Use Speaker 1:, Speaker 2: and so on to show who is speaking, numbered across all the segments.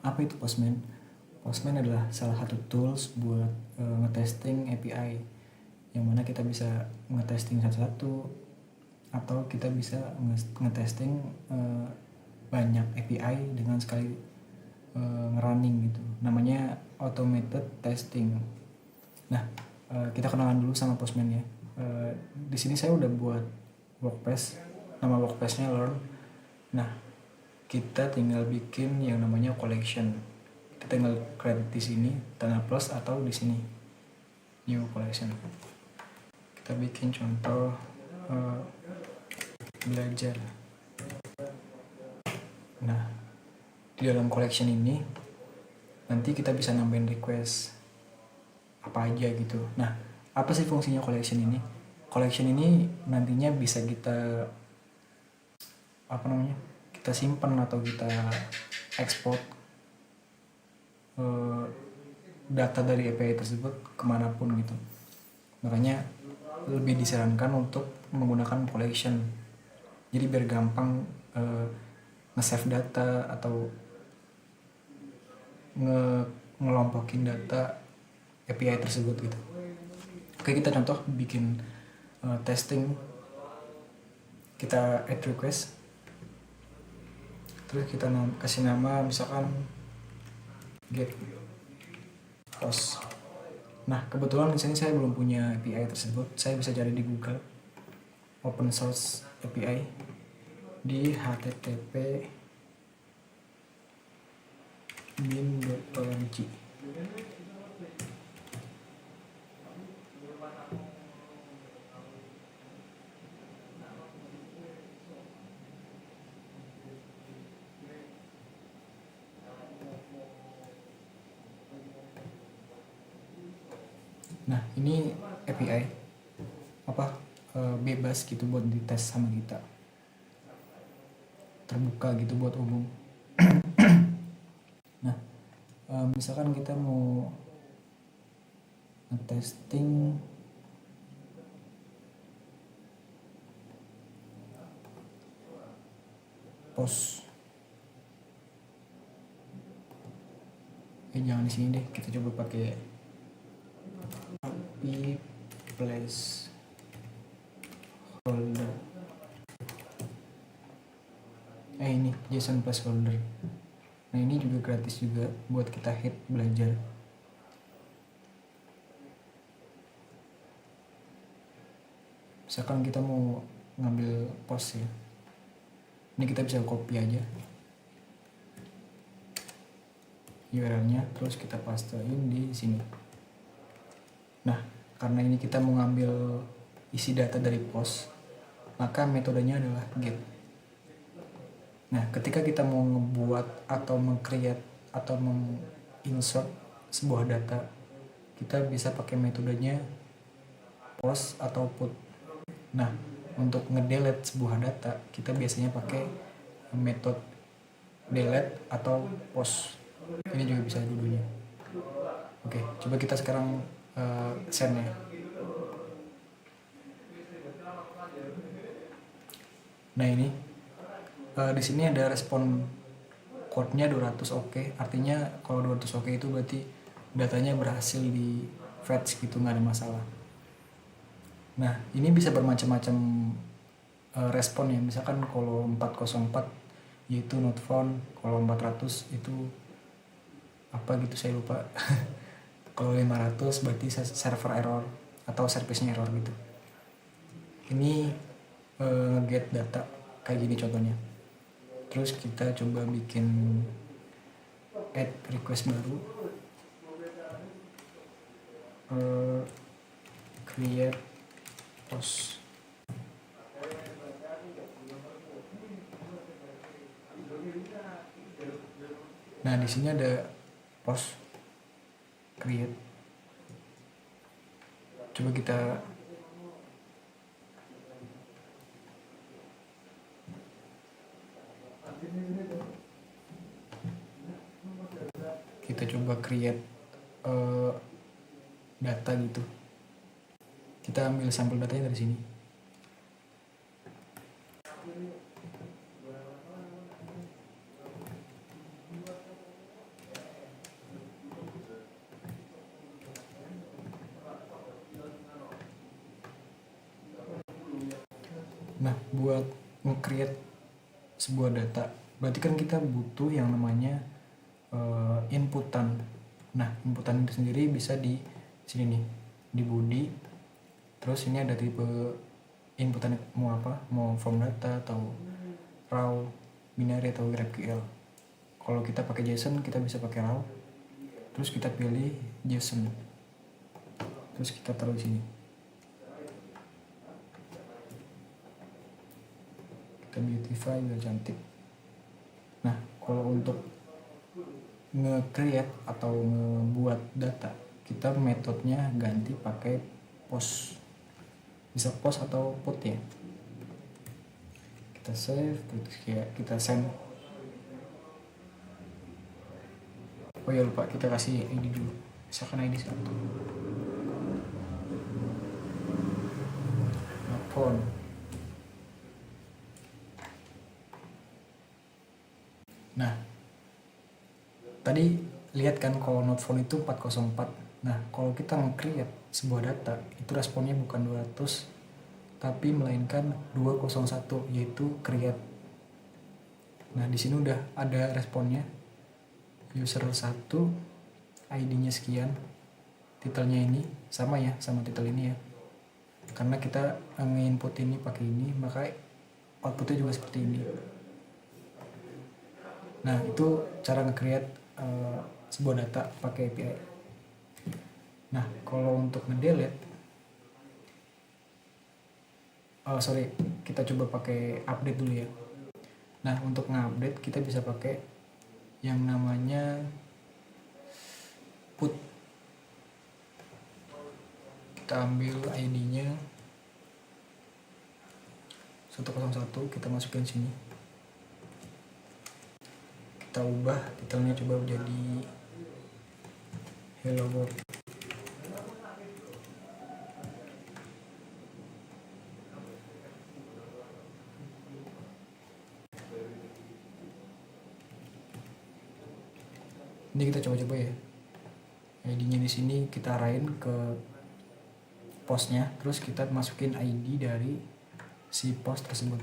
Speaker 1: Apa itu Postman? Postman adalah salah satu tools buat ngetesting API, yang mana kita bisa ngetesting satu-satu atau kita bisa ngetesting banyak API dengan sekali ngerunning gitu. Namanya automated testing. Nah, kita kenalan dulu sama Postman ya. Di sini saya udah buat workpace, nama workpace-nya Learn. Nah, kita tinggal bikin yang namanya collection. Kita tinggal create di sini tanda plus atau di sini new collection. Kita bikin contoh belajar. Nah, di dalam collection ini nanti kita bisa nambahin request apa aja gitu. Nah, apa sih fungsinya collection ini? Collection ini nantinya bisa kita kita simpan atau kita ekspor data dari API tersebut kemanapun gitu. Makanya lebih disarankan untuk menggunakan collection. Jadi biar gampang nge-save data atau ngelompokin data API tersebut gitu. Oke, kita contoh bikin testing. Kita add request, terus kita kasih nama misalkan get post. Nah, kebetulan di sini saya belum punya API tersebut. Saya bisa cari di Google open source API di http bin.org. Nah, ini API bebas gitu buat dites sama kita, terbuka gitu buat umum. Nah, misalkan kita mau ngetesting post, jangan di sini deh, kita coba pakai copy place holder. Ini JSON placeholder. Nah, ini juga gratis juga buat kita hit belajar. Misalkan kita mau ngambil post ya, ini kita bisa copy aja URL-nya, terus kita pastein di sini. Nah, karena ini kita mau ngambil isi data dari post, maka metodenya adalah get. Nah, ketika kita mau ngebuat atau meng-create atau meng-insert sebuah data, kita bisa pakai metodenya post atau put. Nah, untuk ngedelete sebuah data, kita biasanya pakai metode delete atau post. Ini juga bisa dulunya. Oke, coba kita sekarang send ya. Nah, ini di sini ada respon code-nya 200 oke. Artinya kalau 200 oke itu berarti datanya berhasil di fetch gitu, nggak ada masalah. Nah, ini bisa bermacam-macam respon ya. Misalkan kalau 404 yaitu not found, kalau 400 itu apa gitu saya lupa. Kalau 500 berarti server error atau service-nya error gitu. Ini get data kayak gini contohnya. Terus kita coba bikin add request baru, create post. Nah, di sini ada post create. Coba kita coba create data gitu. Kita ambil sampel datanya dari sini. Nah, buat nge-create sebuah data, berarti kan kita butuh yang namanya inputan. Nah, inputan itu sendiri bisa di sini nih, di body. Terus ini ada tipe inputan mau apa, mau form data atau raw, binary atau GraphQL. Kalau kita pakai JSON kita bisa pakai raw. Terus kita pilih JSON. Terus kita taruh di sini. Kita beautify biar cantik. Nah, kalau untuk nge-create atau ngebuat data, kita metodenya ganti pakai post. Bisa post atau put ya. Kita save, terus kita send. Oh ya lupa, kita kasih ID dulu. Misalkan ID 1. Phone. Nah, tadi lihat kan kalau not found itu 404. Nah, kalau kita nge-create sebuah data, itu responnya bukan 200, tapi melainkan 201, yaitu create. Nah, di sini udah ada responnya. User 1, ID-nya sekian, titelnya ini sama ya, sama titel ini ya. Karena kita nge-input ini pakai ini, maka outputnya juga seperti ini. Nah, itu cara nge-create sebuah data pakai API. Nah, kalau untuk nge-delete, kita coba pakai update dulu ya. Nah, untuk nge-update kita bisa pakai yang namanya put. Kita ambil ID-nya 101, kita masukin sini. Kita ubah titelnya coba jadi hello world. Ini kita coba-coba ya. ID-nya di sini kita arahin ke postnya, terus kita masukin ID dari si post tersebut.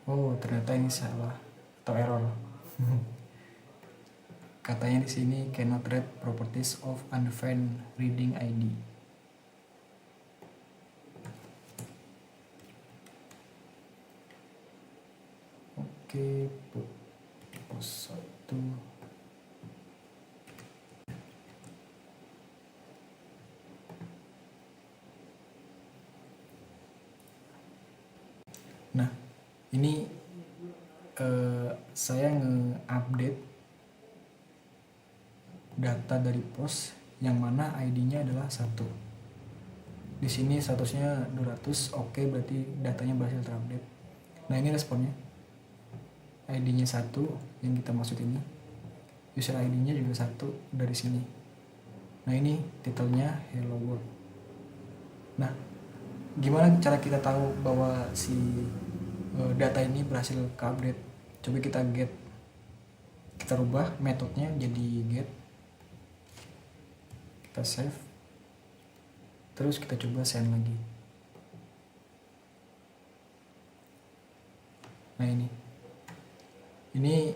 Speaker 1: Oh, ternyata ini salah atau error. Katanya di sini cannot read properties of undefined reading ID. Oke, post 1. Nah, ini saya nge-update data dari post yang mana ID-nya adalah 1. Di sini statusnya 200, oke, berarti datanya berhasil terupdate. Nah, ini responnya. ID-nya 1 yang kita maksud ini. User ID-nya juga 1 dari sini. Nah, ini titelnya hello world. Nah, gimana cara kita tahu bahwa si data ini berhasil ke-update? Coba kita get. Kita rubah metodenya jadi get. Kita save. Terus kita coba send lagi. Nah, ini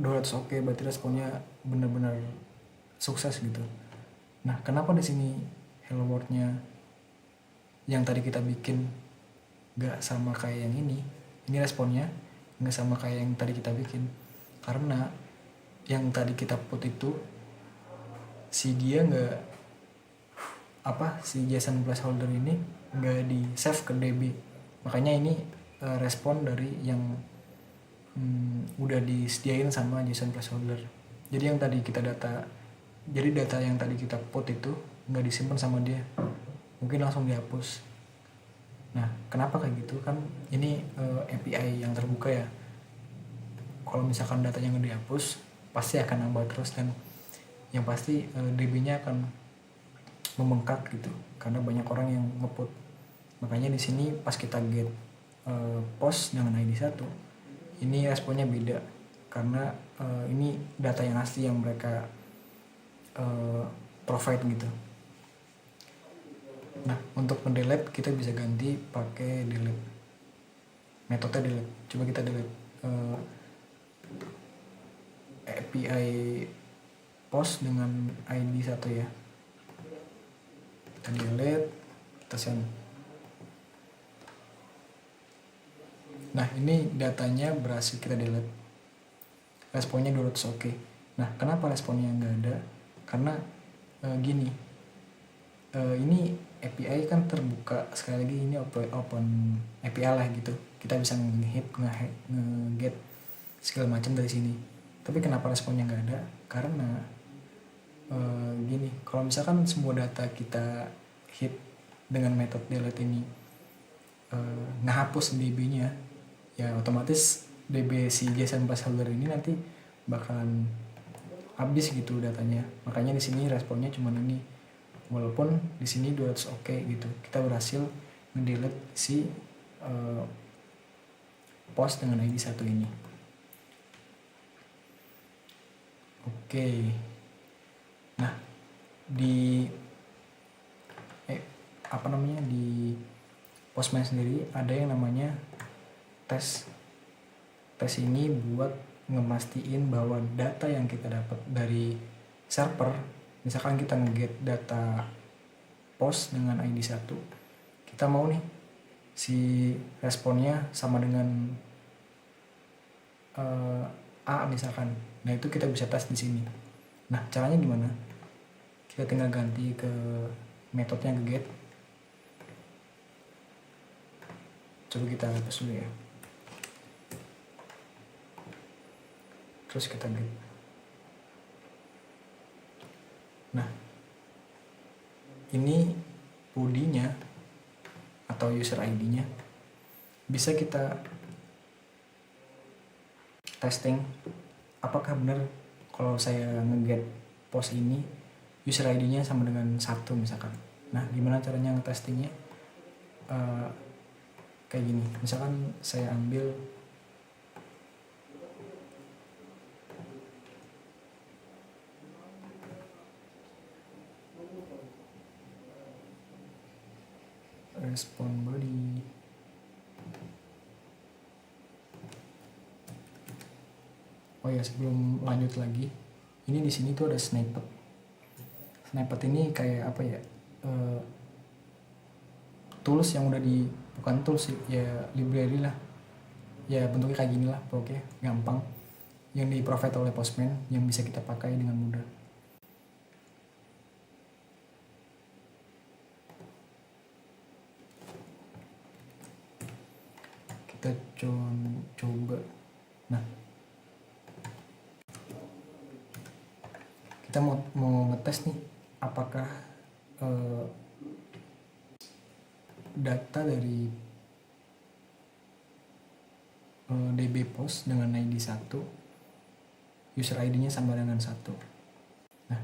Speaker 1: 200 oke, berarti responnya benar-benar sukses gitu. Nah, kenapa di sini hello world-nya yang tadi kita bikin gak sama kayak yang ini responnya gak sama kayak yang tadi kita bikin? Karena yang tadi kita put itu si dia si JSON placeholder ini gak di save ke DB, makanya ini respon dari yang udah disediain sama JSON placeholder. Jadi yang tadi data yang tadi kita put itu nggak disimpan sama dia, mungkin langsung dihapus. Nah, kenapa kayak gitu? Kan ini API yang terbuka ya. Kalau misalkan datanya nggak dihapus, pasti akan nambah terus, dan yang pasti DB-nya akan membengkak gitu, karena banyak orang yang nge-put. Makanya di sini pas kita get post dengan ID 1, ini responnya beda, karena ini data yang asli yang mereka provide gitu. Nah, untuk mendelete kita bisa ganti pakai delete, metode delete. Coba kita delete API post dengan ID 1 ya. Kita delete, kita send. Nah, ini datanya berhasil kita delete. Responnya 200 oke. Nah, kenapa responnya nggak ada? Karena gini, ini API kan terbuka, sekali lagi ini open API lah gitu. Kita bisa nge-get segala macam dari sini. Tapi kenapa responnya nggak ada? Karena gini, kalau misalkan semua data kita hit dengan metode delete ini ngehapus DB-nya, ya otomatis DB si JSON placeholder ini nanti bakalan habis gitu datanya. Makanya di sini responnya cuma ini, walaupun di sini 200 oke gitu. Kita berhasil ngedelete si post dengan ID 1 ini. Oke. Nah, di di Postman sendiri ada yang namanya tes. Tes ini buat ngemastiin bahwa data yang kita dapat dari server, misalkan kita nge-get data post dengan ID 1, kita mau nih si responnya sama dengan A misalkan. Nah, itu kita bisa tes di sini. Nah, caranya gimana? Kita tinggal ganti ke metodenya ke get. Coba kita hapus dulu ya. Terus kita get. Nah, ini body-nya atau user ID-nya bisa kita testing apakah benar kalau saya nge-get post ini user ID-nya sama dengan 1 misalkan. Nah, gimana caranya nge-testingnya? Kayak gini, misalkan saya ambil respon body. Oh ya, sebelum lanjut lagi, ini di sini tuh ada snippet. Snippet ini kayak apa ya? Tools yang udah bukan tools sih, ya library lah. Ya bentuknya kayak gini lah, pokoknya gampang. Yang di-provide oleh Postman yang bisa kita pakai dengan mudah. Kita coba. Nah, kita mau ngetes nih apakah data dari DB post dengan ID 1 user ID-nya sama dengan 1. Nah,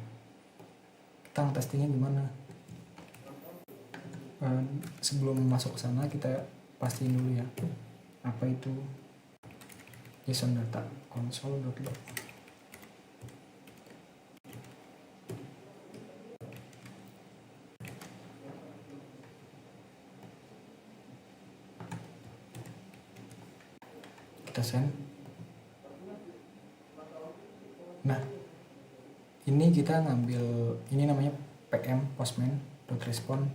Speaker 1: kita ngetestingnya gimana? Sebelum masuk ke sana kita pastiin dulu ya apa itu JSON data console.log. Kita send. Nah, ini kita ngambil, ini namanya pm postman.respond.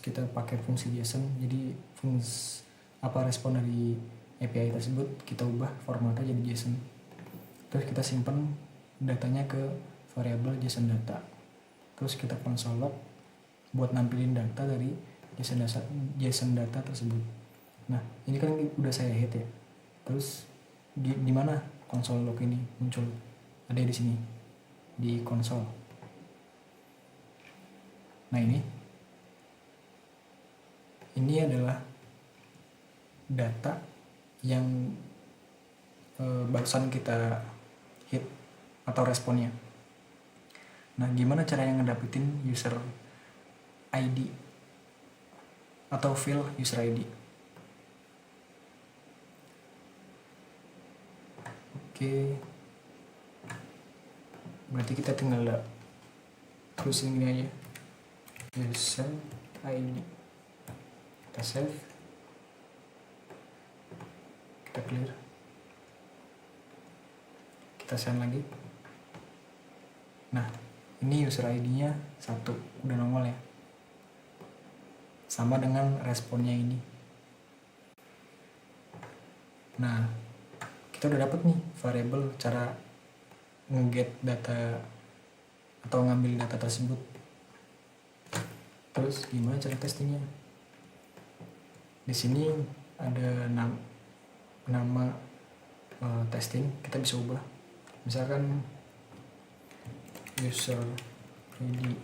Speaker 1: Kita pakai fungsi JSON, jadi respon dari API tersebut kita ubah formatnya jadi JSON. Terus kita simpan datanya ke variabel JSON data. Terus kita console log buat nampilin data dari JSON data tersebut. Nah, ini kan udah saya hit ya. Terus di mana console log ini muncul? Ada di sini di console. Nah, ini adalah data yang barusan kita hit atau responnya. Nah, gimana caranya ngedapetin user ID atau field user ID? Oke, berarti kita tinggal terusin gini aja, user ID, kita save, kita clear, kita send lagi. Nah, ini user ID-nya 1, udah nongol ya, sama dengan responnya ini. Nah, kita udah dapet nih variabel cara nge-get data atau ngambil data tersebut. Terus gimana cara testingnya? Di sini ada nama testing, kita bisa ubah. Misalkan user ID.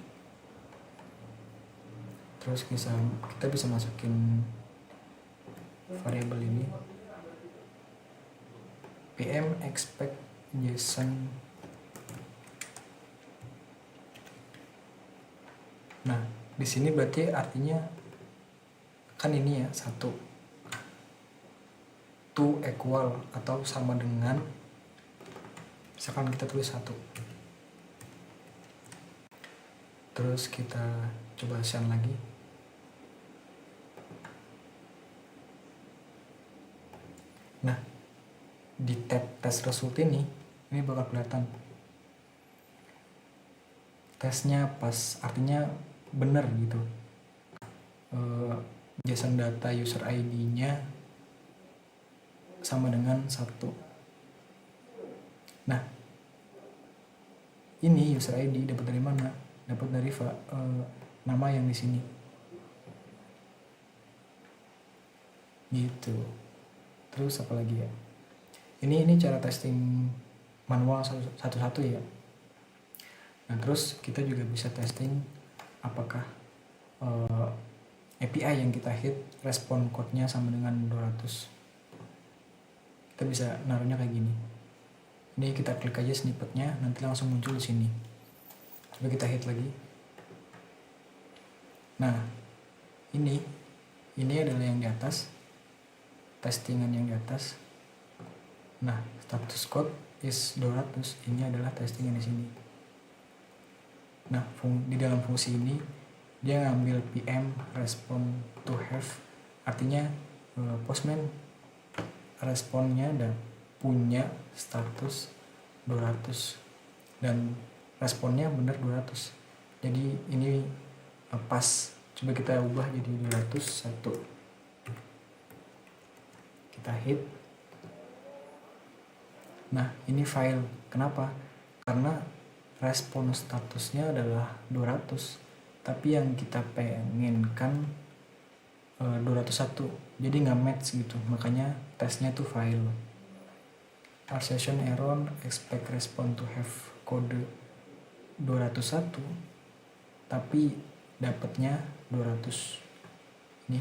Speaker 1: Terus kita bisa masukin variabel ini PM expect JSON. Nah, di sini berarti artinya kan ini ya 1 to equal atau sama dengan, misalkan kita tulis 1. Terus kita coba send lagi. Nah, di tab test result ini bakal kelihatan tesnya pas, artinya benar gitu. JSON data user ID-nya sama dengan 1. Nah, ini user ID dapat dari mana? Dapat dari nama yang di sini. Gitu. Terus apa lagi ya? Ini cara testing manual satu-satu ya. Nah, terus kita juga bisa testing apakah API yang kita hit respon code-nya sama dengan 200. Kita bisa naruhnya kayak gini. Ini kita klik aja snippetnya, nanti langsung muncul di sini. Coba kita hit lagi. Nah, ini adalah yang di atas, testingan yang di atas. Nah, status code is 200, ini adalah testingan di sini. Nah, di dalam fungsi ini dia ngambil PM respond to have, artinya Postman responnya dan punya status 200 dan responnya benar 200. Jadi ini pas. Coba kita ubah jadi 201. Kita hit. Nah, ini file. Kenapa? Karena respon statusnya adalah 200, tapi yang kita pengenkan 201, jadi nggak match gitu. Makanya tesnya tuh file. Our session error expect respond to have kode 201, tapi dapatnya 200. Ini